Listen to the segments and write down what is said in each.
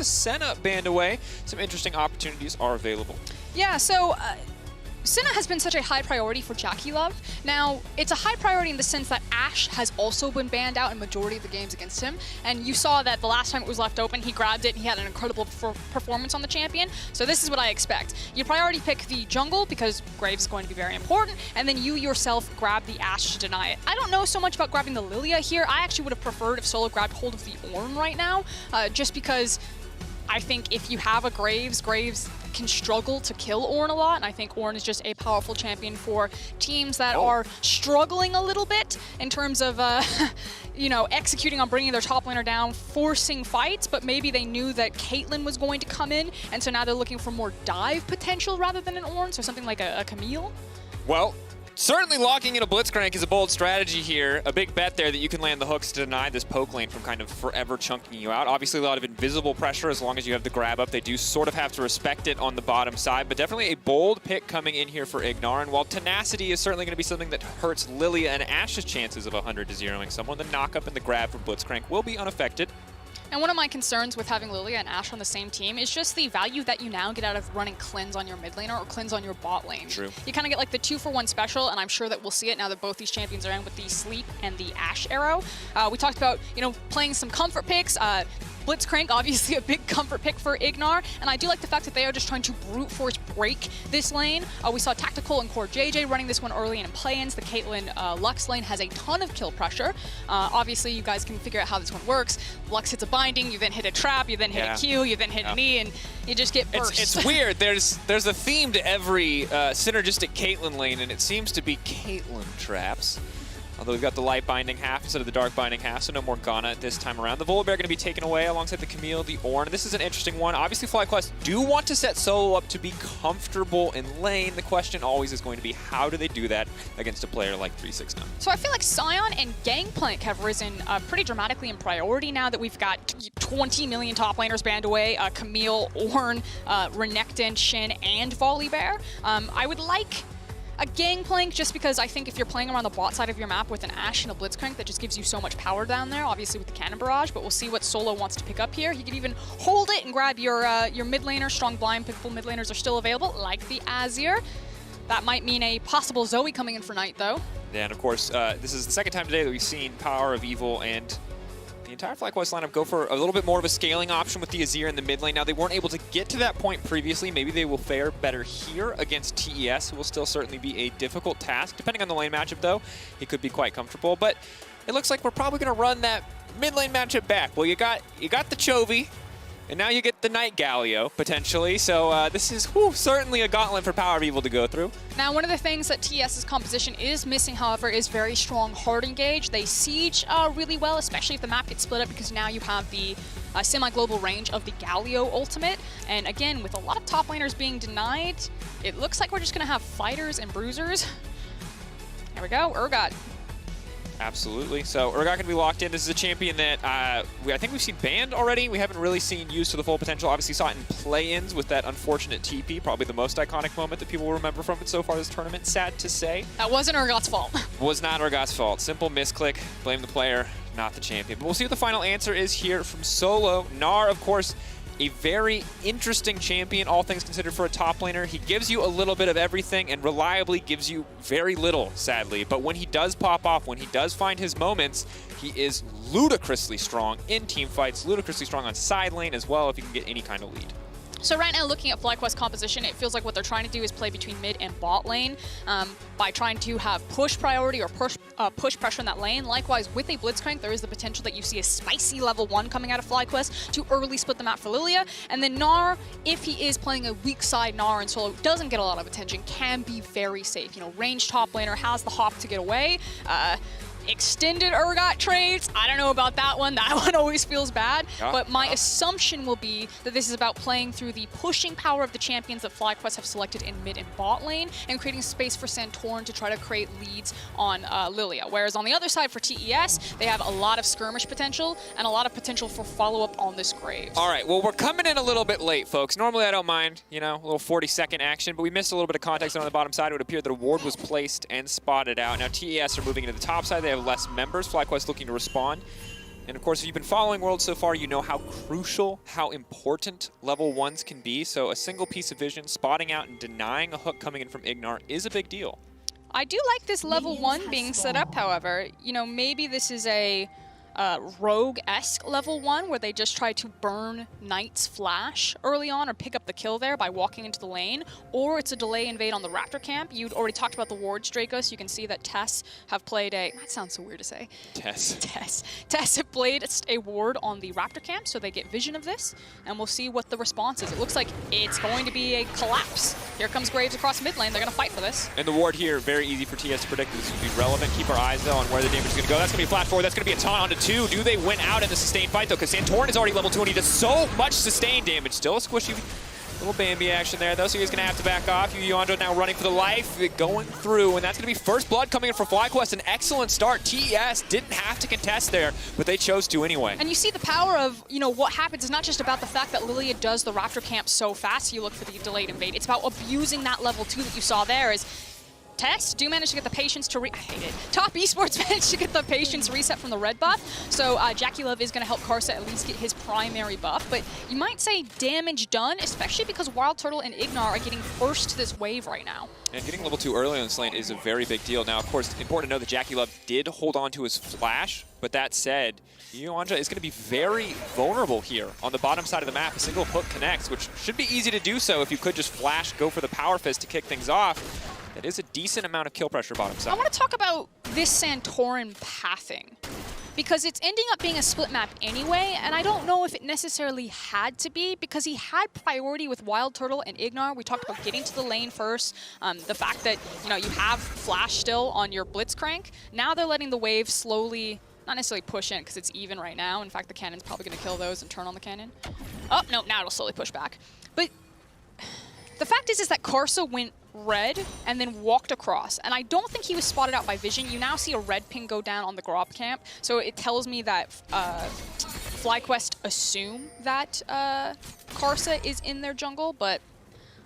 the Senna banned away, some interesting opportunities are available. Yeah, so Senna has been such a high priority for Jackie Love. Now, it's a high priority in the sense that Ashe has also been banned out in majority of the games against him. And you saw that the last time it was left open, he grabbed it and he had an incredible performance on the champion. So this is what I expect. You priority pick the jungle because Graves is going to be very important, and then you yourself grab the Ashe to deny it. I don't know so much about grabbing the Lilia here. I actually would have preferred if Solo grabbed hold of the Ornn right now, just because I think if you have a Graves can struggle to kill Ornn a lot, and I think Ornn is just a powerful champion for teams that are struggling a little bit in terms of, you know, executing on bringing their top laner down, forcing fights, but maybe they knew that Caitlyn was going to come in, and so now they're looking for more dive potential rather than an Ornn, so something like a Camille. Well, certainly locking in a Blitzcrank is a bold strategy here. A big bet there that you can land the hooks to deny this poke lane from kind of forever chunking you out. Obviously a lot of invisible pressure as long as you have the grab up. They do sort of have to respect it on the bottom side, but definitely a bold pick coming in here for Ignar. And while tenacity is certainly going to be something that hurts Lilia and Ashe's chances of 100 to 0ing someone, the knock-up and the grab from Blitzcrank will be unaffected. And one of my concerns with having Lilia and Ashe on the same team is just the value that you now get out of running Cleanse on your mid laner or Cleanse on your bot lane. True. You kind of get like the 2-for-1 special, and I'm sure that we'll see it now that both these champions are in with the Sleep and the Ashe arrow. We talked about, you know, playing some comfort picks. Blitzcrank, obviously a big comfort pick for Ignar, and I do like the fact that they are just trying to brute force break this lane. We saw Tactical and Core JJ running this one early in play-ins. The Caitlyn Lux lane has a ton of kill pressure. Obviously, you guys can figure out how this one works. Lux hits a binding, you then hit a trap, you then hit a Q, you then hit an E, and you just get burst. It's weird. There's a theme to every synergistic Caitlyn lane, and it seems to be Caitlyn traps. Although we've got the light binding half instead of the dark binding half, so no more Ghana this time around. The Volibear going to be taken away alongside the Camille, the Ornn. This is an interesting one. Obviously, FlyQuest do want to set Solo up to be comfortable in lane. The question always is going to be, how do they do that against a player like 369? So I feel like Sion and Gangplank have risen pretty dramatically in priority now that we've got 20 million top laners banned away. Camille, Ornn, Renekton, Shin, and Volibear. I would like a Gangplank, just because I think if you're playing around the bot side of your map with an Ashe and a Blitzcrank, that just gives you so much power down there, obviously with the Cannon Barrage, but we'll see what Solo wants to pick up here. He could even hold it and grab your mid laner. Strong blind pickable mid laners are still available, like the Azir. That might mean a possible Zoe coming in for Knight, though. Yeah, and of course, this is the second time today that we've seen Power of Evil and the entire FlyQuest lineup go for a little bit more of a scaling option with the Azir in the mid lane. Now, they weren't able to get to that point previously. Maybe they will fare better here against TES, who will still certainly be a difficult task. Depending on the lane matchup, though, he could be quite comfortable. But it looks like we're probably going to run that mid lane matchup back. Well, you got the Chovy, and now you get the Knight Galio, potentially. So this is certainly a gauntlet for Power of Evil to go through. Now, one of the things that TS's composition is missing, however, is very strong hard engage. They siege really well, especially if the map gets split up, because now you have the semi-global range of the Galio ultimate. And again, with a lot of top laners being denied, it looks like we're just going to have fighters and bruisers. There we go, Urgot. Absolutely. So Urgot going to be locked in. This is a champion that I think we've seen banned already. We haven't really seen used to the full potential. Obviously saw it in play-ins with that unfortunate TP, probably the most iconic moment that people will remember from it so far this tournament, sad to say. That wasn't Urgot's fault. Was not Urgot's fault. Simple misclick, blame the player, not the champion. But we'll see what the final answer is here from Solo. Gnar, of course, a very interesting champion, all things considered, for a top laner. He gives you a little bit of everything and reliably gives you very little, sadly. But when he does pop off, when he does find his moments, he is ludicrously strong in team fights, ludicrously strong on side lane as well if you can get any kind of lead. So right now, looking at FlyQuest composition, it feels like what they're trying to do is play between mid and bot lane by trying to have push priority or push pressure in that lane. Likewise, with a Blitzcrank, there is the potential that you see a spicy level 1 coming out of FlyQuest to early split the map for Lilia. And then Gnar, if he is playing a weak side Gnar and Solo doesn't get a lot of attention, can be very safe. You know, ranged top laner, has the hop to get away. Extended Urgot trades, I don't know about that one. That one always feels bad. But my assumption will be that this is about playing through the pushing power of the champions that FlyQuest have selected in mid and bot lane and creating space for Santorin to try to create leads on Lilia. Whereas on the other side for TES, they have a lot of skirmish potential and a lot of potential for follow-up on this Graves. All right, well, we're coming in a little bit late, folks. Normally I don't mind, you know, a little 40-second action, but we missed a little bit of context on the bottom side. It would appear that a ward was placed and spotted out. Now TES are moving into the top side. They have less members. FlyQuest looking to respond. And of course, if you've been following Worlds so far, you know how crucial, how important level 1s can be. So a single piece of vision, spotting out and denying a hook coming in from Ignar is a big deal. I do like this level 1 being set up, however. You know, maybe this is a rogue-esque level 1 where they just try to burn Knight's flash early on or pick up the kill there by walking into the lane, or it's a delay invade on the Raptor camp. You'd already talked about the wards, Draco, so you can see that TES have played a... That sounds so weird to say. TES have played a ward on the Raptor camp, so they get vision of this, and we'll see what the response is. It looks like it's going to be a collapse. Here comes Graves across mid lane. They're going to fight for this. And the ward here, very easy for TS to predict. This will be relevant. Keep our eyes, though, on where the damage is going to go. That's going to be a flash forward. That's going to be a taunt onto 2. Do they win out in the sustained fight, though? Because Santorin is already level 2, and he does so much sustained damage. Still a squishy little Bambi action there, though, so he's going to have to back off. Yandro now running for the life, going through, and that's going to be first blood coming in for FlyQuest. An excellent start. TES didn't have to contest there, but they chose to anyway. And you see the power of, you know, what happens is not just about the fact that Lilia does the Raptor camp so fast, so you look for the delayed invade. It's about abusing that level 2 that you saw there. Is TES do manage to get the patience to I hate it. Top Esports managed to get the patience reset from the red buff, so Jackie Love is going to help KaiSser at least get his primary buff, but you might say damage done, especially because Wild Turtle and Ignar are getting first to this wave right now. And getting level 2 early on this lane is a very big deal. Now, of course, it's important to know that Jackie Love did hold on to his flash, but that said, Yandro is going to be very vulnerable here on the bottom side of the map. A single hook connects, which should be easy to do so if you could just flash, go for the power fist to kick things off. That is a decent amount of kill pressure bottom side. I want to talk about this Santorin pathing, because it's ending up being a split map anyway, and I don't know if it necessarily had to be, because he had priority with Wild Turtle and Ignar. We talked about getting to the lane first, the fact that, you know, you have flash still on your Blitzcrank. Now they're letting the wave slowly, not necessarily push in, because it's even right now. In fact, the cannon's probably going to kill those and turn on the cannon. Oh, no, now it'll slowly push back. But the fact is that KaiSser went red and then walked across, and I don't think he was spotted out by vision. You now see a red ping go down on the Grob camp, so it tells me that FlyQuest assume that KaiSser is in their jungle, but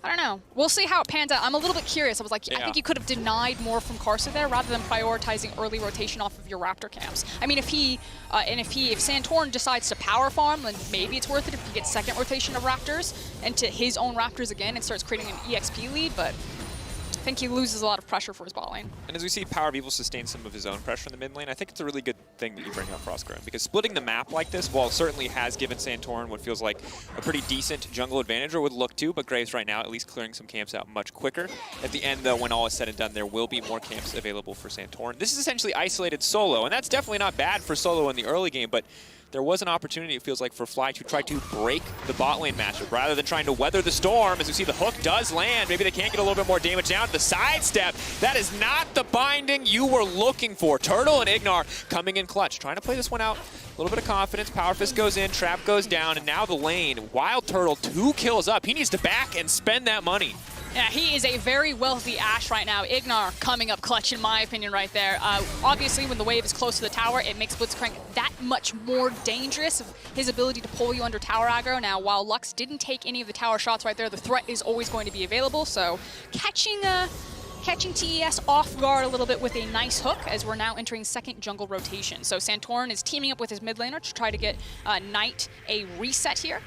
I don't know. We'll see how it pans out. I'm a little bit curious. I was like, yeah. I think you could have denied more from KaiSser there rather than prioritizing early rotation off of your Raptor camps. I mean, if Santorin decides to power farm, then maybe it's worth it if he gets second rotation of Raptors into his own Raptors again and starts creating an EXP lead, but I think he loses a lot of pressure for his bot lane. And as we see Power of Evil sustain some of his own pressure in the mid lane, I think it's a really good thing that you bring up Frostgrown, because splitting the map like this, while it certainly has given Santorin what feels like a pretty decent jungle advantage, or would look to, but Graves right now at least clearing some camps out much quicker. At the end, though, when all is said and done, there will be more camps available for Santorin. This is essentially isolated solo, and that's definitely not bad for solo in the early game, but there was an opportunity, it feels like, for Fly to try to break the bot lane matchup rather than trying to weather the storm. As we see, the hook does land. Maybe they can't get a little bit more damage down. The sidestep, that is not the binding you were looking for. Turtle and Ignar coming in clutch, trying to play this one out. A little bit of confidence. Power Fist goes in, Trap goes down, and now the lane. Wild Turtle, 2 kills up. He needs to back and spend that money. Yeah, he is a very wealthy Ashe right now. Ignar coming up clutch, in my opinion, right there. Obviously, when the wave is close to the tower, it makes Blitzcrank that much more dangerous of his ability to pull you under tower aggro. Now, while Lux didn't take any of the tower shots right there, the threat is always going to be available. So catching TES off guard a little bit with a nice hook, as we're now entering second jungle rotation. So Santorin is teaming up with his mid laner to try to get Knight a reset here.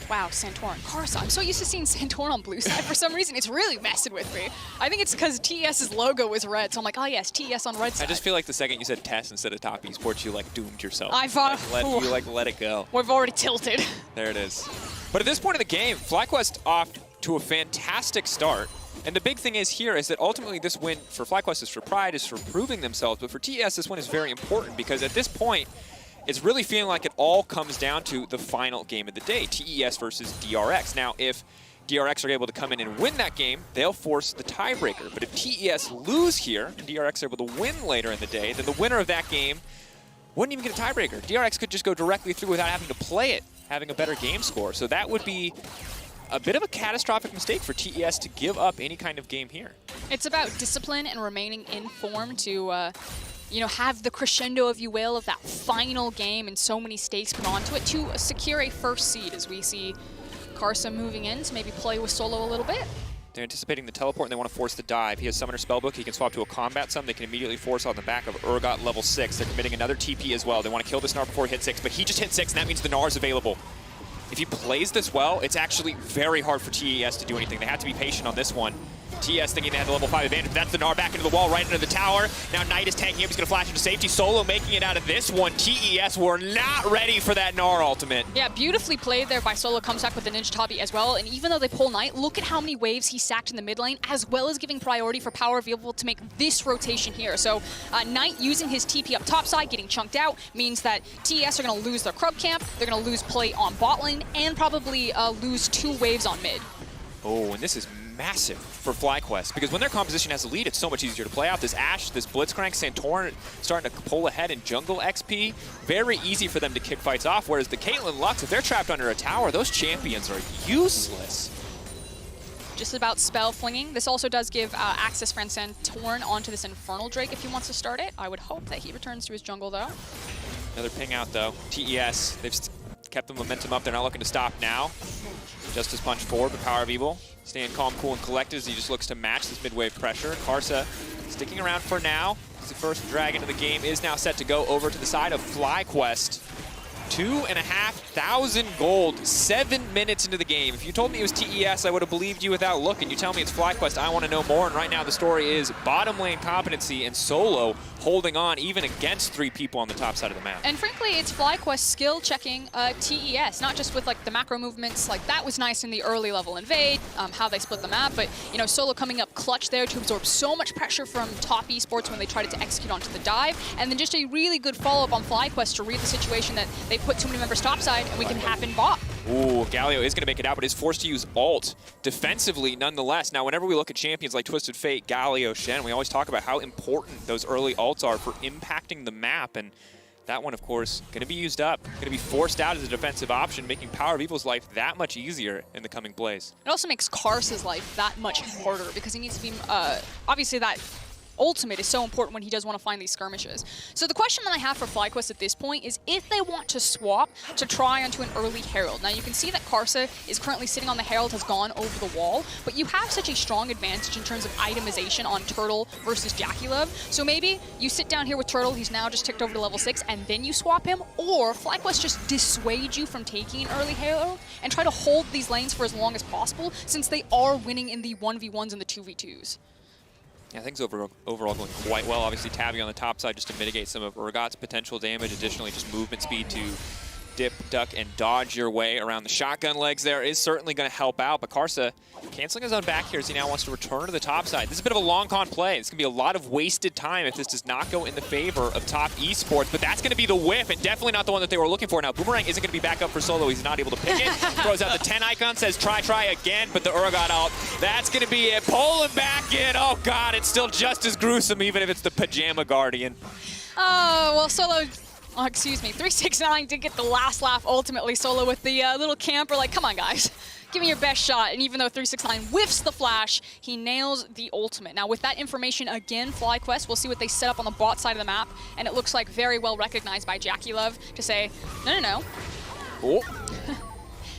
Wow, Santorin. KaiSser. I'm so used to seeing Santorin on blue side for some reason. It's really messing with me. I think it's because TES's logo was red, so I'm like, oh yes, TES on red side. I just feel like the second you said TES instead of Top Esports, you like doomed yourself. I thought, you let it go. We've already tilted. There it is. But at this point of the game, FlyQuest off to a fantastic start. And the big thing is here is that ultimately this win for FlyQuest is for pride, is for proving themselves, but for TES this win is very important, because at this point, it's really feeling like it all comes down to the final game of the day, TES versus DRX. Now, if DRX are able to come in and win that game, they'll force the tiebreaker. But if TES lose here, and DRX are able to win later in the day, then the winner of that game wouldn't even get a tiebreaker. DRX could just go directly through without having to play it, having a better game score. So that would be a bit of a catastrophic mistake for TES to give up any kind of game here. It's about discipline and remaining in form to you know, have the crescendo, if you will, of that final game and so many stakes put onto it to secure a first seed, as we see KaiSser moving in to maybe play with solo a little bit. They're anticipating the teleport and they want to force the dive. He has Summoner Spellbook. He can swap to a combat summon. They can immediately force on the back of Urgot level 6. They're committing another TP as well. They want to kill this Gnar before he hits 6, but he just hit 6, and that means the Gnar is available. If he plays this well, it's actually very hard for TES to do anything. They have to be patient on this one. TES thinking they had the level 5 advantage, but that's the Gnar back into the wall, right into the tower. Now Knight is tanking him. He's going to flash into safety. Solo making it out of this one. TES were not ready for that Gnar ultimate. Yeah, beautifully played there by Solo. Comes back with the Ninja Tabi as well. And even though they pull Knight, look at how many waves he sacked in the mid lane, as well as giving priority for Power of Evil to make this rotation here. So Knight using his TP up top side, getting chunked out, means that TES are going to lose their Krub camp. They're going to lose play on bot lane, and probably lose 2 waves on mid. Oh, and this is massive for FlyQuest, because when their composition has a lead, it's so much easier to play out. This Ashe, this Blitzcrank, Santorin starting to pull ahead in jungle XP. Very easy for them to kick fights off, whereas the Caitlyn Lux, if they're trapped under a tower, those champions are useless. Just about spell flinging. This also does give access for Santorin onto this Infernal Drake if he wants to start it. I would hope that he returns to his jungle, though. Another ping out, though. TES, they've kept the momentum up. They're not looking to stop now. Justice punch forward, but Power of Evil staying calm, cool, and collected as he just looks to match this mid-wave pressure. KaiSser sticking around for now. The first dragon of the game is now set to go over to the side of FlyQuest. 2,500 gold, 7 minutes into the game. If you told me it was TES, I would have believed you without looking. You tell me it's FlyQuest, I want to know more. And right now the story is bottom lane competency and Solo holding on even against 3 people on the top side of the map. And frankly, it's FlyQuest skill checking TES, not just with like the macro movements. Like that was nice in the early level invade, how they split the map, but you know, Solo coming up clutch there to absorb so much pressure from top Esports when they tried to execute onto the dive, and then just a really good follow-up on FlyQuest to read the situation that they put too many members topside and we can happen bot. Ooh, Galio is going to make it out, but is forced to use ult defensively nonetheless. Now, whenever we look at champions like Twisted Fate, Galio, Shen, we always talk about how important those early ults are for impacting the map, and that one, of course, going to be used up, going to be forced out as a defensive option, making Power of Evil's life that much easier in the coming plays. It also makes KaiSser's life that much harder because he needs to be, obviously that ultimate is so important when he does want to find these skirmishes. So the question that I have for FlyQuest at this point is if they want to swap to try onto an early Herald. Now you can see that KaiSser is currently sitting on the Herald, has gone over the wall, but you have such a strong advantage in terms of itemization on Turtle versus JackeyLove. So maybe you sit down here with Turtle, he's now just ticked over to level 6, and then you swap him, or FlyQuest just dissuade you from taking an early Herald and try to hold these lanes for as long as possible since they are winning in the 1v1s and the 2v2s. Yeah, things overall going quite well. Obviously, tabbing on the top side just to mitigate some of Urgot's potential damage. Additionally, just movement speed to dip, duck, and dodge your way around the shotgun legs there is certainly going to help out. But KaiSser canceling his own back here as he now wants to return to the top side. This is a bit of a long con play. It's going to be a lot of wasted time if this does not go in the favor of top Esports. But that's going to be the whiff, and definitely not the one that they were looking for. Now, Boomerang isn't going to be back up for Solo. He's not able to pick it. Throws out the 10 icon, says try again, but the Urgot out. That's going to be it. Pull him back in. Oh, God, it's still just as gruesome, even if it's the Pajama Guardian. Oh, well, Solo... Oh, excuse me, 369 did get the last laugh ultimately. Solo with the little camper, like, come on, guys. Give me your best shot. And even though 369 whiffs the flash, he nails the ultimate. Now, with that information, again, FlyQuest, we'll see what they set up on the bot side of the map. And it looks like very well recognized by JackeyLove to say, no. Oh.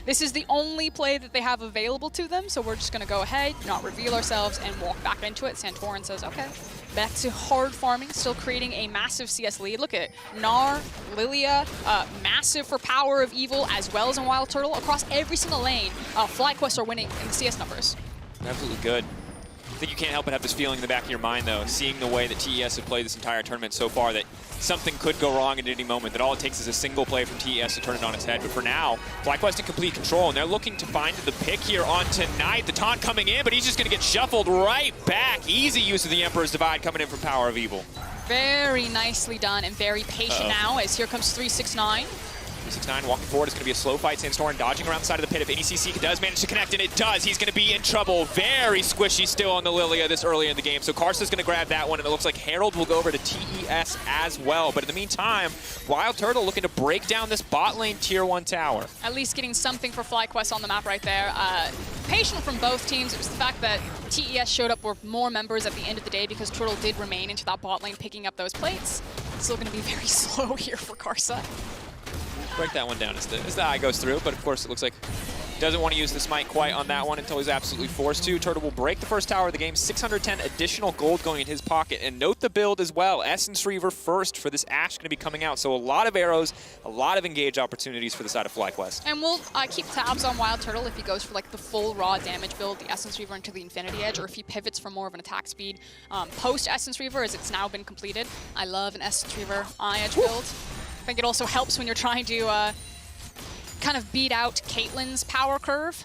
This is the only play that they have available to them, so we're just going to go ahead, not reveal ourselves, and walk back into it. Santorin says, okay. Back to hard farming, still creating a massive CS lead. Look at Gnar, Lilia, massive for Power of Evil, as well as in Wild Turtle. Across every single lane, FlyQuest are winning in the CS numbers. Absolutely good. I think you can't help but have this feeling in the back of your mind, though, seeing the way that TES have played this entire tournament so far, that something could go wrong at any moment, that all it takes is a single play from TES to turn it on its head. But for now, FlyQuest in complete control, and they're looking to find the pick here on tonight. The taunt coming in, but he's just going to get shuffled right back. Easy use of the Emperor's Divide coming in from Power of Evil. Very nicely done and very patient now, as here comes 369. 369 walking forward. It's going to be a slow fight. Sandstorm dodging around the side of the pit. If NECC does manage to connect, and it does, he's going to be in trouble. Very squishy still on the Lilia this early in the game. So KaiSser's going to grab that one, and it looks like Herald will go over to TES as well. But in the meantime, Wild Turtle looking to break down this bot lane tier 1 tower. At least getting something for FlyQuest on the map right there. Patient from both teams. It was the fact that TES showed up with more members at the end of the day because Turtle did remain into that bot lane picking up those plates. It's still going to be very slow here for KaiSser. Break that one down as the eye goes through, but of course it looks like Doesn't want to use the smite quite on that one until he's absolutely forced to. Turtle will break the first tower of the game. 610 additional gold going in his pocket. And note the build as well. Essence Reaver first for this Ashe going to be coming out. So a lot of arrows, a lot of engage opportunities for the side of FlyQuest. And we'll keep tabs on Wild Turtle if he goes for like the full raw damage build, the Essence Reaver into the Infinity Edge, or if he pivots for more of an attack speed post Essence Reaver, as it's now been completed. I love an Essence Reaver Eye Edge build. I think it also helps when you're trying to kind of beat out Caitlyn's power curve.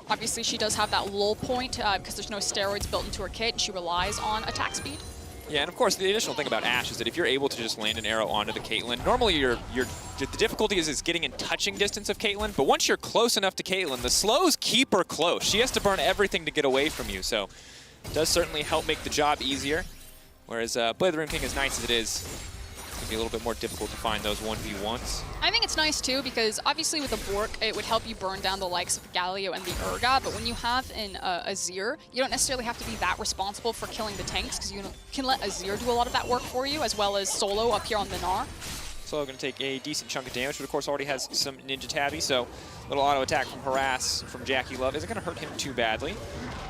Obviously, she does have that lull point because there's no steroids built into her kit, and she relies on attack speed. Yeah, and of course, the additional thing about Ashe is that if you're able to just land an arrow onto the Caitlyn, normally the difficulty is getting in touching distance of Caitlyn, but once you're close enough to Caitlyn, the slows keep her close. She has to burn everything to get away from you, so it does certainly help make the job easier. Whereas Blade of the Rune King, as nice as it is, it can be a little bit more difficult to find those 1v1s. I think it's nice too, because obviously with the Bork, it would help you burn down the likes of the Galio and the Urgot, but when you have an Azir, you don't necessarily have to be that responsible for killing the tanks, because you can let Azir do a lot of that work for you, as well as Solo up here on the Gnar. Solo going to take a decent chunk of damage, but of course already has some Ninja Tabby, so a little auto attack from Harass from Jackie Love isn't going to hurt him too badly.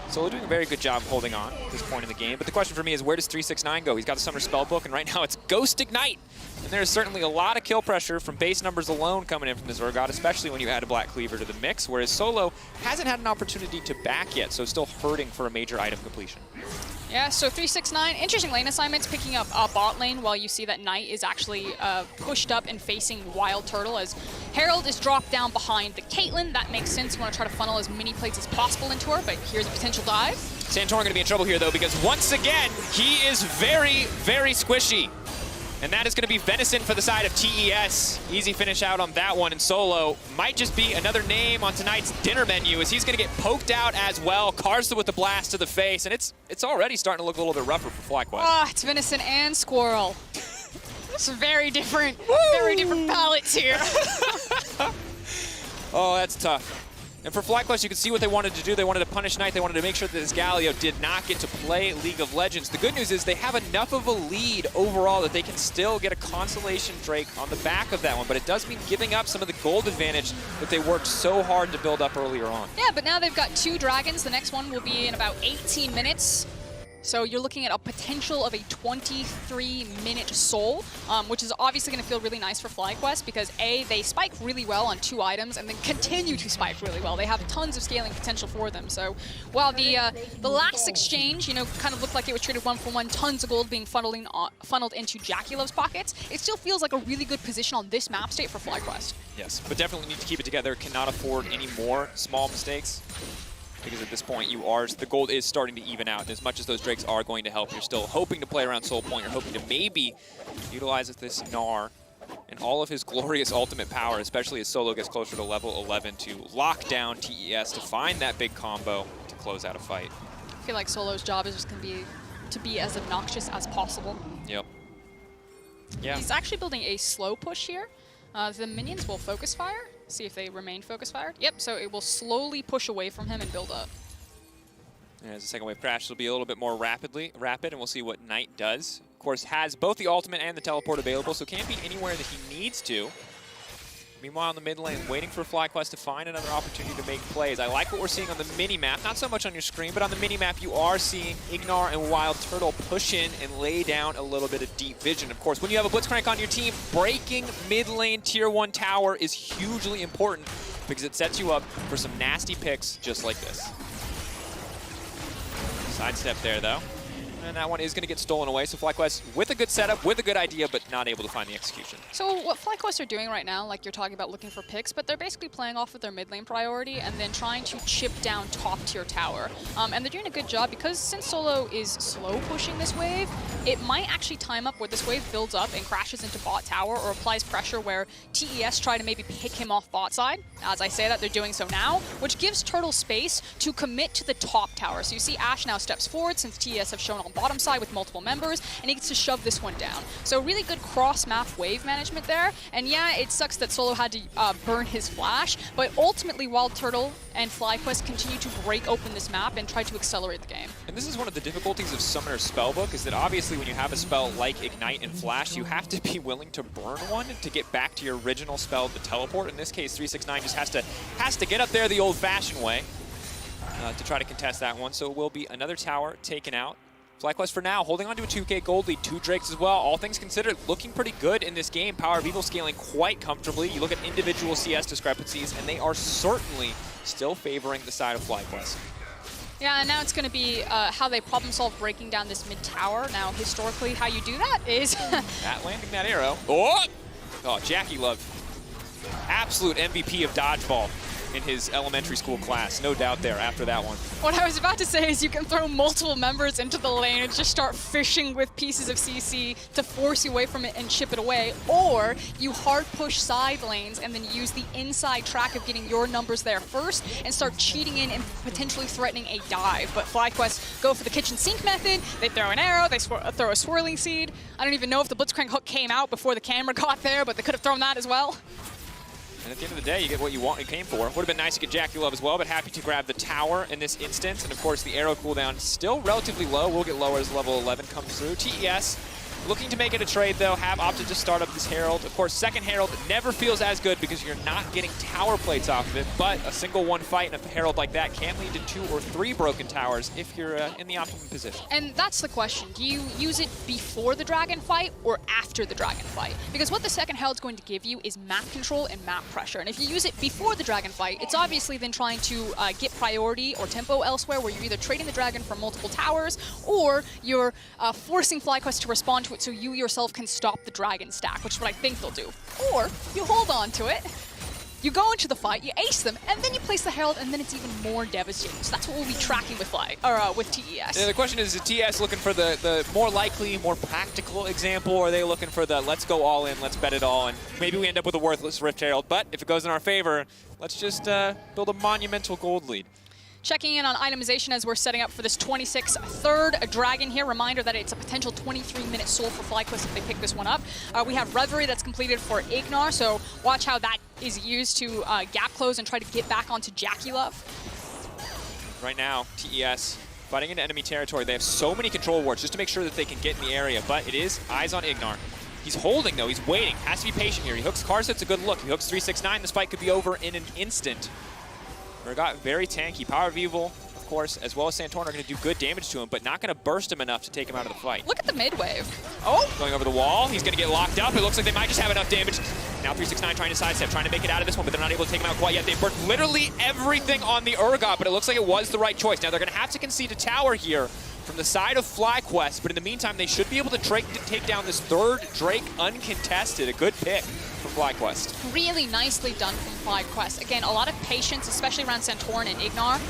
Solo doing a very good job of holding on at this point in the game, but the question for me is, where does 369 go? He's got the Summoner Spellbook, and right now it's Ghost Ignite! And there's certainly a lot of kill pressure from base numbers alone coming in from this Urgot, especially when you add a Black Cleaver to the mix, whereas Solo hasn't had an opportunity to back yet, so still hurting for a major item completion. Yeah, so 369, interesting lane assignments, picking up bot lane while you see that Knight is actually pushed up and facing Wild Turtle, as Herald is dropped down behind the Caitlyn. That makes sense. You want to try to funnel as many plates as possible into her, but here's a potential dive. Santorin going to be in trouble here, though, because once again, he is very, very squishy. And that is going to be Venison for the side of TES. Easy finish out on that one, and Solo might just be another name on tonight's dinner menu, as he's going to get poked out as well. KaiSser with the blast to the face, and it's already starting to look a little bit rougher for FlyQuest. Ah, it's Venison and Squirrel. It's very different palettes here. Oh, that's tough. And for FlyQuest, you can see what they wanted to do. They wanted to punish Knight. They wanted to make sure that this Galio did not get to play League of Legends. The good news is they have enough of a lead overall that they can still get a Constellation Drake on the back of that one. But it does mean giving up some of the gold advantage that they worked so hard to build up earlier on. Yeah, but now they've got 2 dragons. The next one will be in about 18 minutes. So you're looking at a potential of a 23-minute soul, which is obviously going to feel really nice for FlyQuest because A, they spike really well on 2 items and then continue to spike really well. They have tons of scaling potential for them. So while the last exchange, kind of looked like it was traded 1-for-1, tons of gold being funneled into Jackie Love's pockets, it still feels like a really good position on this map state for FlyQuest. Yes, but definitely need to keep it together. Cannot afford any more small mistakes, because at this point the gold is starting to even out, and as much as those Drakes are going to help, you're still hoping to play around Soul Point. You're hoping to maybe utilize this Gnar and all of his glorious ultimate power, especially as Solo gets closer to level 11, to lock down TES, to find that big combo to close out a fight. I feel like Solo's job is just going to be as obnoxious as possible. Yep. Yeah. He's actually building a slow push here. The minions will focus fire. See if they remain focus fired. Yep, so it will slowly push away from him and build up. And as the second wave crashes, it'll be a little bit more rapid, and we'll see what Knight does. Of course, has both the ultimate and the teleport available, so can't be anywhere that he needs to. Meanwhile, in the mid lane, waiting for FlyQuest to find another opportunity to make plays. I like what we're seeing on the mini-map, not so much on your screen, but on the mini-map you are seeing Ignar and Wild Turtle push in and lay down a little bit of deep vision. Of course, when you have a Blitzcrank on your team, breaking mid lane tier 1 tower is hugely important because it sets you up for some nasty picks just like this. Sidestep there, though. And that one is going to get stolen away, so FlyQuest with a good setup, with a good idea, but not able to find the execution. So what FlyQuest are doing right now, like you're talking about looking for picks, but they're basically playing off of their mid lane priority and then trying to chip down top tier tower. And they're doing a good job because since Solo is slow pushing this wave, it might actually time up where this wave builds up and crashes into bot tower or applies pressure where TES try to maybe pick him off bot side. As I say that, they're doing so now, which gives Turtle space to commit to the top tower. So you see Ashe now steps forward since TES have shown on bottom side with multiple members, and he gets to shove this one down. So really good cross-map wave management there. And yeah, it sucks that Solo had to burn his flash, but ultimately Wild Turtle and FlyQuest continue to break open this map and try to accelerate the game. And this is one of the difficulties of Summoner's Spellbook, is that obviously when you have a spell like Ignite and Flash, you have to be willing to burn one to get back to your original spell to teleport. In this case, 369 just has to get up there the old-fashioned way to try to contest that one. So it will be another tower taken out. FlyQuest for now holding on to a 2K gold lead, 2 Drakes as well. All things considered, looking pretty good in this game. Power of Evil scaling quite comfortably. You look at individual CS discrepancies, and they are certainly still favoring the side of FlyQuest. Yeah, and now it's going to be how they problem solve breaking down this mid tower. Now, historically, how you do that is... That landing that arrow. Oh, Jackie Love. Absolute MVP of dodgeball in his elementary school class. No doubt there after that one. What I was about to say is you can throw multiple members into the lane and just start fishing with pieces of CC to force you away from it and chip it away, or you hard push side lanes and then use the inside track of getting your numbers there first and start cheating in and potentially threatening a dive. But FlyQuest go for the kitchen sink method. They throw an arrow, they throw a swirling seed. I don't even know if the Blitzcrank hook came out before the camera got there, but they could have thrown that as well. And at the end of the day, you get what you came for. Would have been nice to get Jackie Love as well, but happy to grab the tower in this instance. And of course, the arrow cooldown still relatively low. Will get lower as level 11 comes through. TES looking to make it a trade, though. Have opted to start up this Herald. Of course, second Herald never feels as good because you're not getting tower plates off of it, but a single one fight in a Herald like that can lead to 2 or 3 broken towers if you're in the optimum position. And that's the question. Do you use it before the dragon fight or after the dragon fight? Because what the second Herald's going to give you is map control and map pressure. And if you use it before the dragon fight, it's obviously then trying to get priority or tempo elsewhere, where you're either trading the dragon for multiple towers or you're forcing FlyQuest to respond to it so you yourself can stop the dragon stack, which is what I think they'll do. Or you hold on to it, you go into the fight, you ace them, and then you place the Herald, and then it's even more devastating. So that's what we'll be tracking with with TES. The question is TES looking for the more likely, more practical example, or are they looking for the let's go all in, let's bet it all, and maybe we end up with a worthless Rift Herald, but if it goes in our favor, let's just build a monumental gold lead. Checking in on itemization as we're setting up for this 26th third dragon here. Reminder that it's a potential 23-minute soul for FlyQuest if they pick this one up. We have Reverie that's completed for Ignar, so watch how that is used to gap close and try to get back onto Jackie Love. Right now, TES fighting into enemy territory. They have so many control wards just to make sure that they can get in the area, but it is eyes on Ignar. He's holding, though. He's waiting. Has to be patient here. He hooks KaiSser. It's a good look. He hooks 369. This fight could be over in an instant. Got very tanky. Power of Evil, of course, as well as Santorn are going to do good damage to him, but not going to burst him enough to take him out of the fight. Look at the mid wave. Oh, going over the wall. He's going to get locked up. It looks like they might just have enough damage. Now 369 trying to sidestep, trying to make it out of this one, but they're not able to take him out quite yet. They've burned literally everything on the Urgot, but it looks like it was the right choice. Now they're going to have to concede a tower here from the side of FlyQuest, but in the meantime, they should be able to take down this third Drake uncontested. A good pick from FlyQuest. Really nicely done from FlyQuest. Again, a lot of patience, especially around Santorn and Ignar.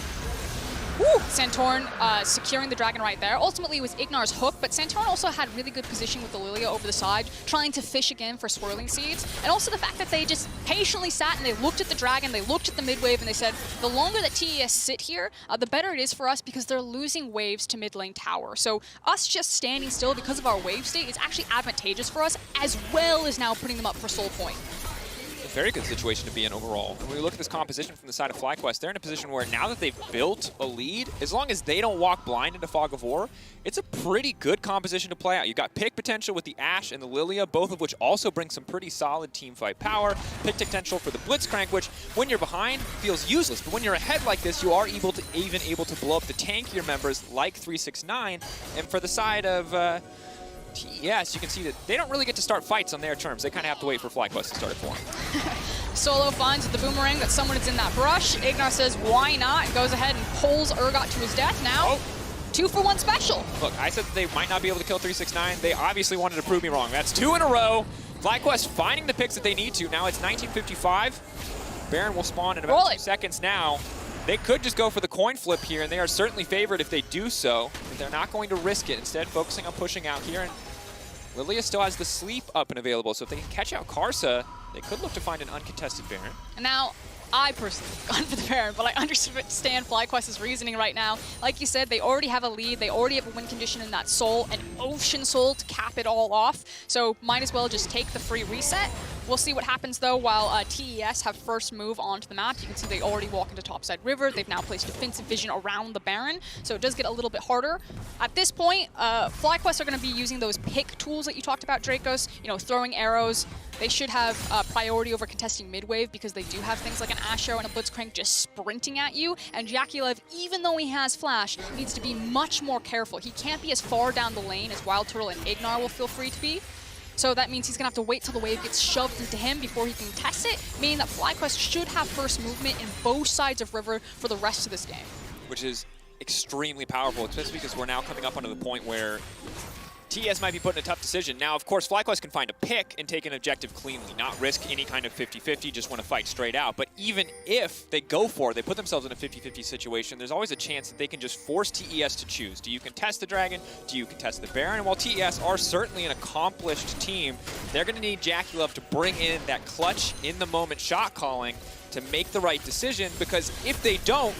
Woo! Santorn securing the dragon right there. Ultimately, it was Ignar's hook, but Santorn also had really good position with the Lilia over the side, trying to fish again for swirling seeds. And also the fact that they just patiently sat and they looked at the dragon, they looked at the mid wave, and they said, the longer that TES sit here, the better it is for us because they're losing waves to mid lane tower. So us just standing still because of our wave state is actually advantageous for us, as well as now putting them up for soul point. Very good situation to be in overall. And when we look at this composition from the side of FlyQuest, they're in a position where now that they've built a lead, as long as they don't walk blind into Fog of War, it's a pretty good composition to play out. You've got pick potential with the Ashe and the Lilia, both of which also bring some pretty solid team fight power. Pick potential for the Blitzcrank, which when you're behind feels useless, but when you're ahead like this, you are even able to blow up the tankier members like 369. And for the side of TES, you can see that they don't really get to start fights on their terms. They kind of have to wait for FlyQuest to start it for them. Solo finds with the boomerang that someone is in that brush. Ignar says, why not? And goes ahead and pulls Urgot to his death now. 2-for-1 special. Look, I said that they might not be able to kill 369. They obviously wanted to prove me wrong. That's 2 in a row. FlyQuest finding the picks that they need to. Now it's 1955. Baron will spawn in about 2 seconds now. They could just go for the coin flip here, and they are certainly favored if they do so. But they're not going to risk it. Instead, focusing on pushing out here. And Lilia still has the sleep up and available, so if they can catch out KaiSser, they could look to find an uncontested Baron. And now, I personally have gone for the Baron, but I understand FlyQuest's reasoning right now. Like you said, they already have a lead. They already have a win condition in that Soul, an Ocean Soul to cap it all off. So might as well just take the free reset. We'll see what happens, though, while TES have first move onto the map. You can see they already walk into topside river. They've now placed defensive vision around the Baron, so it does get a little bit harder. At this point, FlyQuest are going to be using those pick tools that you talked about, Dracos, you know, throwing arrows. They should have priority over contesting mid-wave because they do have things like an Asho and a Blitzcrank just sprinting at you. And JackeyLove, even though he has Flash, needs to be much more careful. He can't be as far down the lane as Wild Turtle and Ignar will feel free to be. So that means he's going to have to wait till the wave gets shoved into him before he can test it, meaning that FlyQuest should have first movement in both sides of River for the rest of this game. Which is extremely powerful, especially because we're now coming up onto the point where TES might be put in a tough decision. Now, of course, FlyQuest can find a pick and take an objective cleanly, not risk any kind of 50-50, just want to fight straight out. But even if they go for it, they put themselves in a 50-50 situation, there's always a chance that they can just force TES to choose. Do you contest the Dragon? Do you contest the Baron? And while TES are certainly an accomplished team, they're going to need JackeyLove to bring in that clutch, in-the-moment shot calling to make the right decision, because if they don't,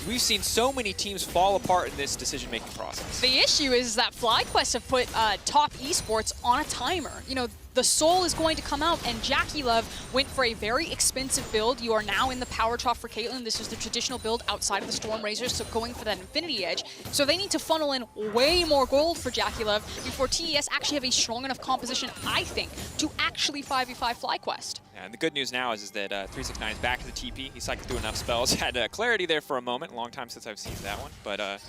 we've seen so many teams fall apart in this decision-making process. The issue is that FlyQuest have put top esports on a timer. You know, the Soul is going to come out, and JackeyLove went for a very expensive build. You are now in the Power Trough for Caitlyn. This is the traditional build outside of the Storm Razors, so going for that Infinity Edge. So they need to funnel in way more gold for JackeyLove before TES actually have a strong enough composition, I think, to actually 5v5 FlyQuest. Yeah, and the good news now is that 369 is back to the TP. He cycled through enough spells. Had clarity there for a moment. Long time since I've seen that one. But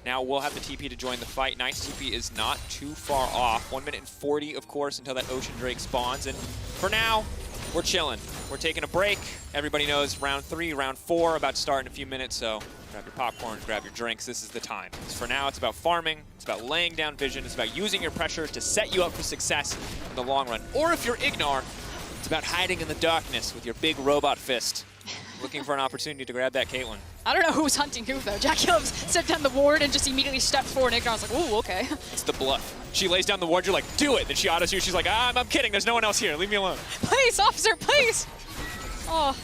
now we'll have the TP to join the fight. Knight's TP is not too far off. 1 minute and 40, of course, until that Ocean Drake spawns. And for now, we're chilling. We're taking a break. Everybody knows round 3, round 4 about to start in a few minutes. So grab your popcorn, grab your drinks. This is the time. For now, it's about farming. It's about laying down vision. It's about using your pressure to set you up for success in the long run. Or if you're Ignar, it's about hiding in the darkness with your big robot fist, looking for an opportunity to grab that Caitlyn. I don't know who's hunting who, though. JackeyLove set down the ward and just immediately stepped forward, and Ignar's like, ooh, okay. It's the bluff. She lays down the ward, you're like, do it. Then she autos you, she's like, I'm kidding, there's no one else here, leave me alone. Please, officer, please. Oh.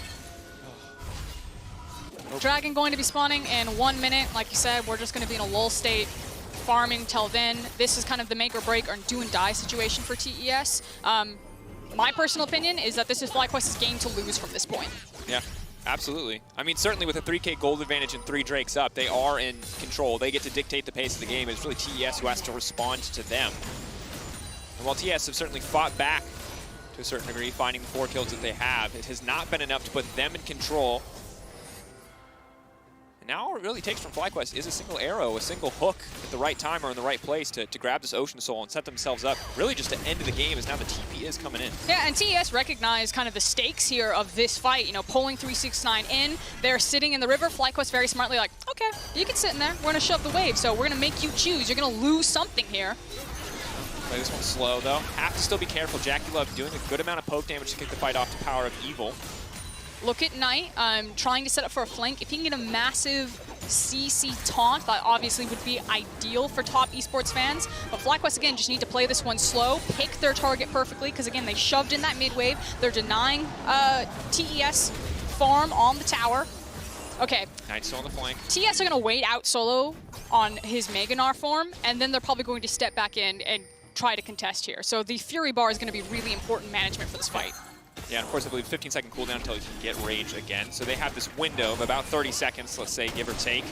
Dragon going to be spawning in 1 minute. Like you said, we're just going to be in a lull state, farming till then. This is kind of the make or break or do and die situation for TES. My personal opinion is that this is FlyQuest's game to lose from this point. Yeah, absolutely. I mean, certainly with a 3K gold advantage and 3 Drakes up, they are in control. They get to dictate the pace of the game. It's really TES who has to respond to them. And while TES have certainly fought back to a certain degree, finding the 4 kills that they have, it has not been enough to put them in control. And now all it really takes from FlyQuest is a single arrow, a single hook at the right time or in the right place to grab this Ocean Soul and set themselves up really just to end the game, as now the TP is coming in. Yeah, and TES recognize kind of the stakes here of this fight. You know, pulling 369 in, they're sitting in the river. FlyQuest very smartly like, okay, you can sit in there. We're going to shove the wave, so we're going to make you choose. You're going to lose something here. Play this one slow, though. Have to still be careful. JackeyLove doing a good amount of poke damage to kick the fight off to Power of Evil. Look at Knight, trying to set up for a flank. If he can get a massive CC taunt, that obviously would be ideal for top esports fans. But FlyQuest, again, just need to play this one slow, pick their target perfectly, because, again, they shoved in that mid-wave. They're denying TES farm on the tower. Okay. Knight still on the flank. TES are going to wait out solo on his Meganar form, and then they're probably going to step back in and try to contest here. So the Fury Bar is going to be really important management for this fight. Yeah, and of course, I believe 15-second cooldown until you can get rage again. So they have this window of about 30 seconds, let's say, give or take,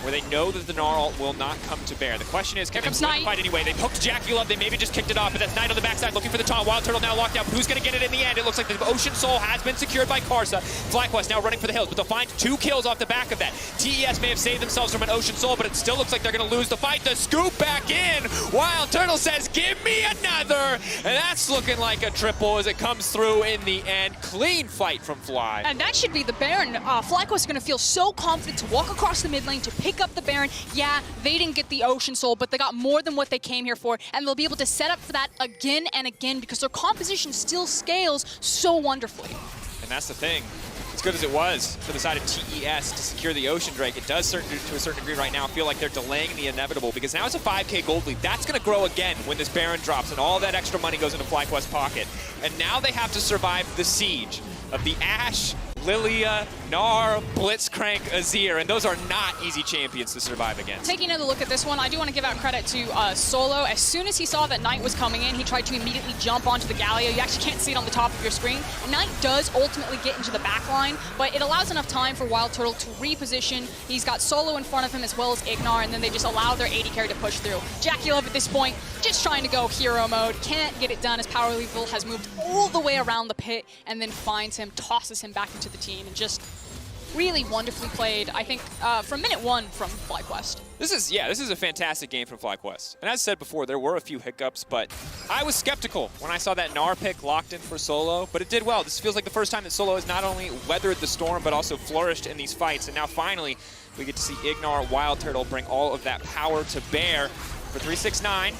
where they know that the Gnarl will not come to bear. The question is, can they win the fight anyway? They poked JackeyLove, they maybe just kicked it off, but that's Knight on the backside looking for the taunt. Wild Turtle now locked out, but who's going to get it in the end? It looks like the Ocean Soul has been secured by KaiSser. FlyQuest now running for the hills, but they'll find 2 kills off the back of that. TES may have saved themselves from an Ocean Soul, but it still looks like they're going to lose the fight. The scoop back in! Wild Turtle says, give me another! And that's looking like a triple as it comes through in the end. Clean fight from Fly. And that should be the Baron. FlyQuest is going to feel so confident to walk across the mid lane, to pick up the Baron. Yeah, they didn't get the Ocean Soul, but they got more than what they came here for, and they'll be able to set up for that again and again because their composition still scales so wonderfully. And that's the thing. As good as it was for the side of TES to secure the Ocean Drake, it does to a certain degree right now feel like they're delaying the inevitable, because now it's a 5K gold lead. That's going to grow again when this Baron drops and all that extra money goes into FlyQuest's pocket. And now they have to survive the siege of the Ashe, Lilia, Gnar, Blitzcrank, Azir, and those are not easy champions to survive against. Taking another look at this one, I do want to give out credit to Solo. As soon as he saw that Knight was coming in, he tried to immediately jump onto the Galio. You actually can't see it on the top of your screen. And Knight does ultimately get into the back line, but it allows enough time for Wild Turtle to reposition. He's got Solo in front of him as well as Ignar, and then they just allow their AD carry to push through. JackeyLove at this point, just trying to go hero mode. Can't get it done as Power of Evil has moved all the way around the pit and then finds him, tosses him back into the team, and just really wonderfully played, I think, from minute one from FlyQuest. This is a fantastic game from FlyQuest. And as said before, there were a few hiccups, but I was skeptical when I saw that Gnar pick locked in for Solo, but it did well. This feels like the first time that Solo has not only weathered the storm, but also flourished in these fights. And now finally, we get to see Ignar, Wild Turtle bring all of that power to bear. For 369,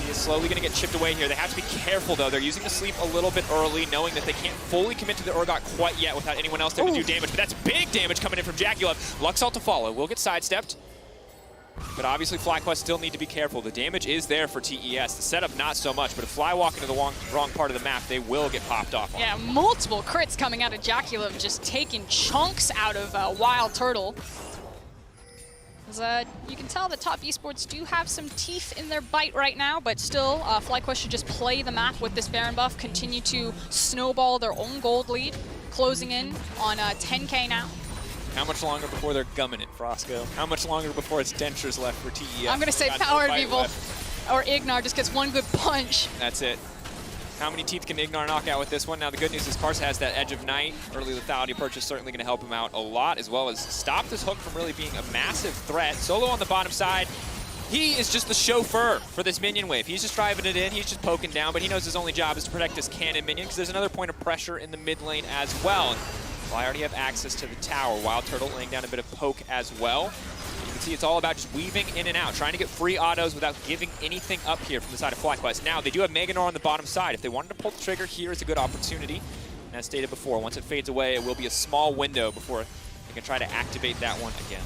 he is slowly going to get chipped away here. They have to be careful, though. They're using the sleep a little bit early, knowing that they can't fully commit to the Urgot quite yet without anyone else there to do damage. But that's big damage coming in from JackeyLove. Luxalt to follow. Will get sidestepped. But obviously, FlyQuest still need to be careful. The damage is there for TES. The setup, not so much. But if Fly walk into the wrong part of the map, they will get popped off on. Yeah, multiple crits coming out of JackeyLove, just taking chunks out of Wild Turtle. You can tell that top esports do have some teeth in their bite right now, but still, FlyQuest should just play the map with this Baron buff, continue to snowball their own gold lead, closing in on 10K now. How much longer before they're gumming it, Frosco? How much longer before it's dentures left for TES? I'm going to say Power of Evil, or Ignar just gets one good punch. That's it. How many teeth can Ignar knock out with this one? Now, the good news is KaiSser has that Edge of Night. Early lethality purchase certainly going to help him out a lot, as well as stop this hook from really being a massive threat. Solo on the bottom side. He is just the chauffeur for this minion wave. He's just driving it in. He's just poking down, but he knows his only job is to protect his cannon minion, because there's another point of pressure in the mid lane as well. And I already have access to the tower. Wild Turtle laying down a bit of poke as well. You can see it's all about just weaving in and out, trying to get free autos without giving anything up here from the side of FlyQuest. Now, they do have Mega Gnar on the bottom side. If they wanted to pull the trigger, here is a good opportunity. And as stated before, once it fades away, it will be a small window before they can try to activate that one again.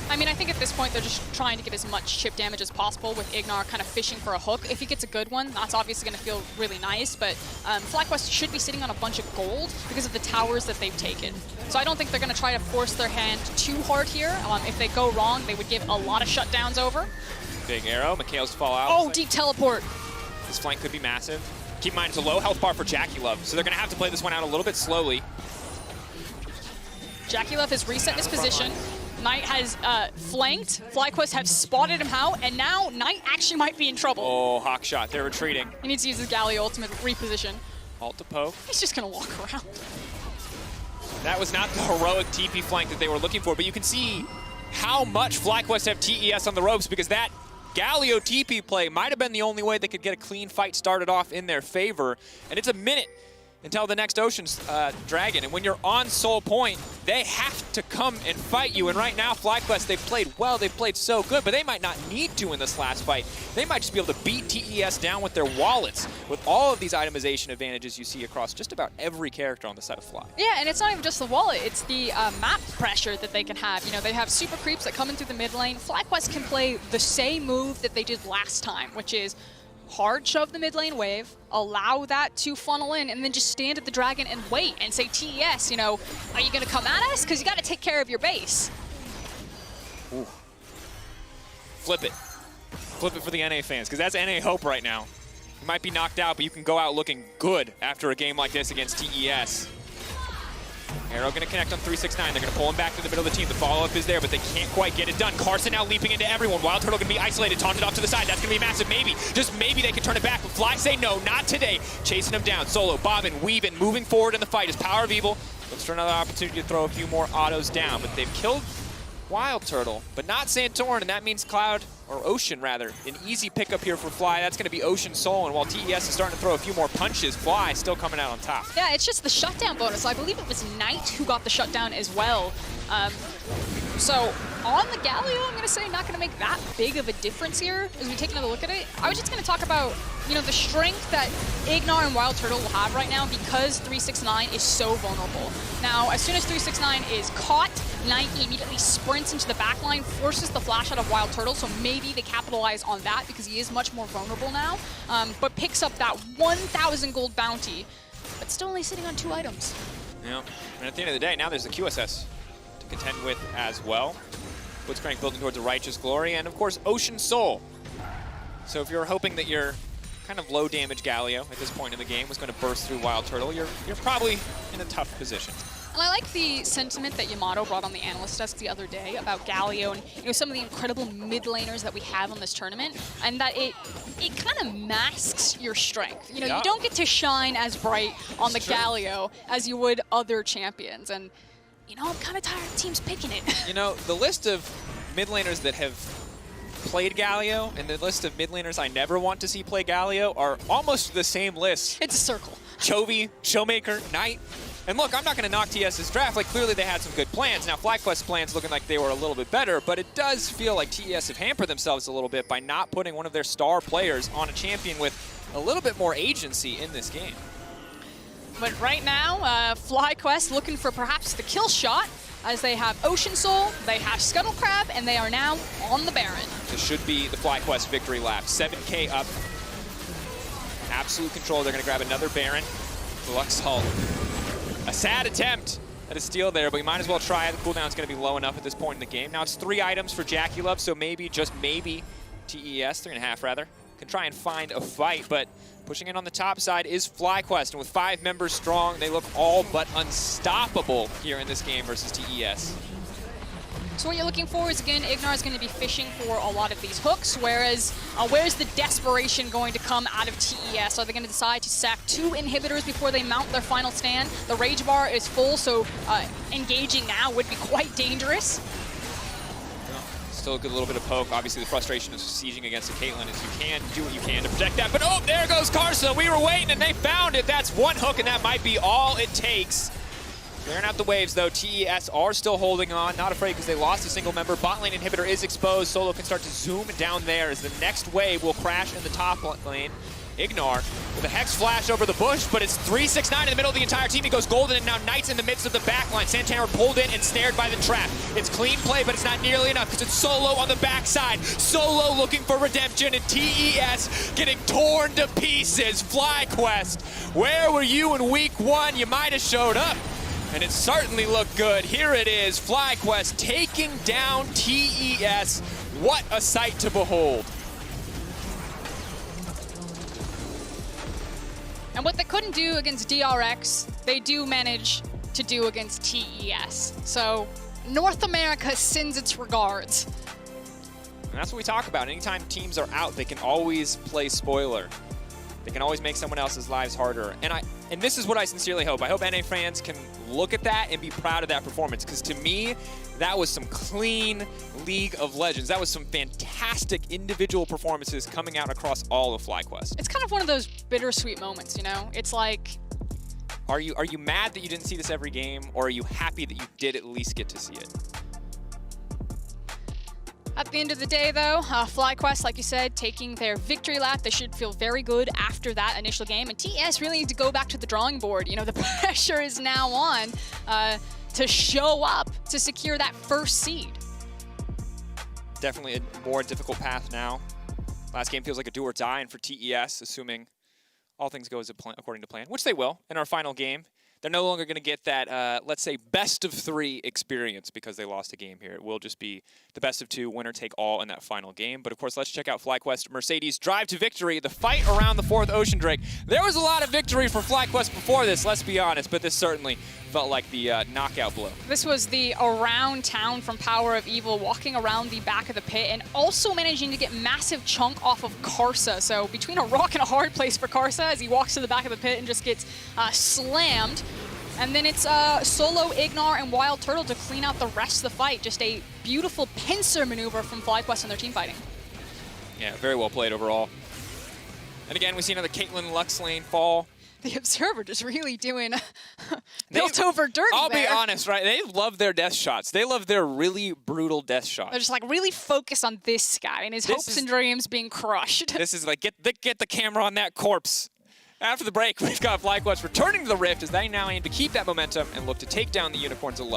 I mean, I think at this point they're just trying to get as much chip damage as possible with Ignar kind of fishing for a hook. If he gets a good one, that's obviously going to feel really nice, but FlyQuest should be sitting on a bunch of gold because of the towers that they've taken. So I don't think they're going to try to force their hand too hard here. If they go wrong, they would give a lot of shutdowns over. Big arrow, Mikhail's fall out. Oh, deep teleport. This flank could be massive. Keep in mind, it's a low health bar for JackeyLove, so they're going to have to play this one out a little bit slowly. JackeyLove has reset his position. Knight has flanked, FlyQuest have spotted him out, and now Knight actually might be in trouble. Oh, hawk shot, they're retreating. He needs to use his Galio ultimate reposition. Alt to poke. He's just gonna walk around. That was not the heroic TP flank that they were looking for, but you can see how much FlyQuest have TES on the ropes, because that Galio TP play might have been the only way they could get a clean fight started off in their favor, and it's a minute until the next Ocean's Dragon. And when you're on Soul Point, they have to come and fight you. And right now, FlyQuest, they've played well, they've played so good, but they might not need to in this last fight. They might just be able to beat TES down with their wallets, with all of these itemization advantages you see across just about every character on the side of Fly. Yeah, and it's not even just the wallet, it's the map pressure that they can have. You know, they have super creeps that come in through the mid lane. FlyQuest can play the same move that they did last time, which is hard shove the mid lane wave, allow that to funnel in, and then just stand at the dragon and wait and say, TES, you know, are you going to come at us? Because you got to take care of your base. Ooh. Flip it. Flip it for the NA fans, because that's NA hope right now. You might be knocked out, but you can go out looking good after a game like this against TES. Arrow going to connect on 369. They're going to pull him back to the middle of the team. The follow-up is there, but they can't quite get it done. KaiSser now leaping into everyone. Wild Turtle going to be isolated, taunted off to the side. That's going to be massive. Maybe, just maybe they can turn it back. But Fly say no, not today. Chasing him down. Solo, bobbing, weaving, moving forward in the fight. His Power of Evil looks for another opportunity to throw a few more autos down. But they've killed Wild Turtle, but not Santorin, and that means Cloud, or Ocean rather. An easy pickup here for Fly. That's going to be Ocean Soul, and while TES is starting to throw a few more punches, Fly still coming out on top. Yeah, it's just the shutdown bonus. I believe it was Knight who got the shutdown as well. So on the Galio, I'm going to say not going to make that big of a difference here as we take another look at it. I was just going to talk about, you know, the strength that Ignar and Wild Turtle will have right now because 369 is so vulnerable. Now, as soon as 369 is caught, Knight immediately sprints into the backline, forces the flash out of Wild Turtle, so maybe they capitalize on that because he is much more vulnerable now, but picks up that 1,000 gold bounty, but still only sitting on 2 items. Yeah. And at the end of the day, now there's the QSS to contend with as well. Blitzcrank building towards a Righteous Glory, and of course, Ocean Soul. So if you're hoping that your kind of low damage Galio at this point in the game was going to burst through Wild Turtle, you're probably in a tough position. And I like the sentiment that Yamato brought on the analyst desk the other day about Galio and some of the incredible mid laners that we have on this tournament, and that it kind of masks your strength. You don't get to shine as bright on the Galio as you would other champions, and I'm kind of tired of teams picking it. The list of mid laners that have played Galio and the list of mid laners I never want to see play Galio are almost the same list. It's a circle. Chovy, Showmaker, Knight. And look, I'm not going to knock TES's draft. Like, clearly they had some good plans. Now, FlyQuest's plans looking like they were a little bit better, but it does feel like TES have hampered themselves a little bit by not putting one of their star players on a champion with a little bit more agency in this game. But right now, FlyQuest looking for perhaps the kill shot, as they have Ocean Soul, they have Scuttle Crab, and they are now on the Baron. This should be the FlyQuest victory lap. 7K up. Absolute control. They're going to grab another Baron. Luxhall. A sad attempt at a steal there, but we might as well try it. The cooldown's going to be low enough at this point in the game. Now it's 3 items for JackeyLove, so maybe, just maybe, TES, 3.5 rather, can try and find a fight, but pushing in on the top side is FlyQuest, and with 5 members strong, they look all but unstoppable here in this game versus TES. So what you're looking for is, again, Ignar is going to be fishing for a lot of these hooks, whereas where's the desperation going to come out of TES? Are they going to decide to sack 2 inhibitors before they mount their final stand? The rage bar is full, so engaging now would be quite dangerous. Still a good little bit of poke. Obviously, the frustration of sieging against the Caitlyn is you can do what you can to protect that. But oh, there goes KaiSser. We were waiting, and they found it. That's 1 hook, and that might be all it takes. Clearing out the waves, though. TES are still holding on. Not afraid because they lost a single member. Bot lane inhibitor is exposed. Solo can start to zoom down there as the next wave will crash in the top lane. Ignar with a Hex Flash over the bush, but it's 3-6-9 in the middle of the entire team. He goes golden, and now Knight's in the midst of the backline. Santana pulled in and snared by the trap. It's clean play, but it's not nearly enough because it's Solo on the backside. Solo looking for redemption, and TES getting torn to pieces. FlyQuest, where were you in week 1? You might have showed up, and it certainly looked good. Here it is, FlyQuest taking down TES. What a sight to behold. And what they couldn't do against DRX, they do manage to do against TES. So North America sends its regards. And that's what we talk about. Anytime teams are out, they can always play spoiler. They can always make someone else's lives harder. And this is what I sincerely hope. I hope NA fans can look at that and be proud of that performance, because to me, that was some clean League of Legends. That was some fantastic individual performances coming out across all of FlyQuest. It's kind of one of those bittersweet moments, It's like... Are you mad that you didn't see this every game, or are you happy that you did at least get to see it? At the end of the day, though, FlyQuest, like you said, taking their victory lap. They should feel very good after that initial game. And TES really need to go back to the drawing board. The pressure is now on to show up to secure that first seed. Definitely a more difficult path now. Last game feels like a do or die, and for TES, assuming all things go as according to plan, which they will in our final game. They're no longer going to get that, let's say, best of 3 experience because they lost a game here. It will just be the best of 2, winner take all in that final game. But of course, let's check out FlyQuest Mercedes' drive to victory, the fight around the 4th Ocean Drake. There was a lot of victory for FlyQuest before this, let's be honest, but this certainly felt like the knockout blow. This was the around town from Power of Evil, walking around the back of the pit and also managing to get massive chunk off of KaiSser. So between a rock and a hard place for KaiSser as he walks to the back of the pit and just gets slammed. And then it's Solo, Ignar, and Wild Turtle to clean out the rest of the fight. Just a beautiful pincer maneuver from FlyQuest and their team fighting. Yeah, very well played overall. And again, we see another Caitlyn Lux lane fall. The Observer just really doing built over dirty. I'll be honest, right? They love their death shots. They love their really brutal death shots. They're just like really focused on this guy and his hopes and dreams being crushed. This is like, get the camera on that corpse. After the break, we've got FlyQuest returning to the Rift as they now aim to keep that momentum and look to take down the Unicorns alone.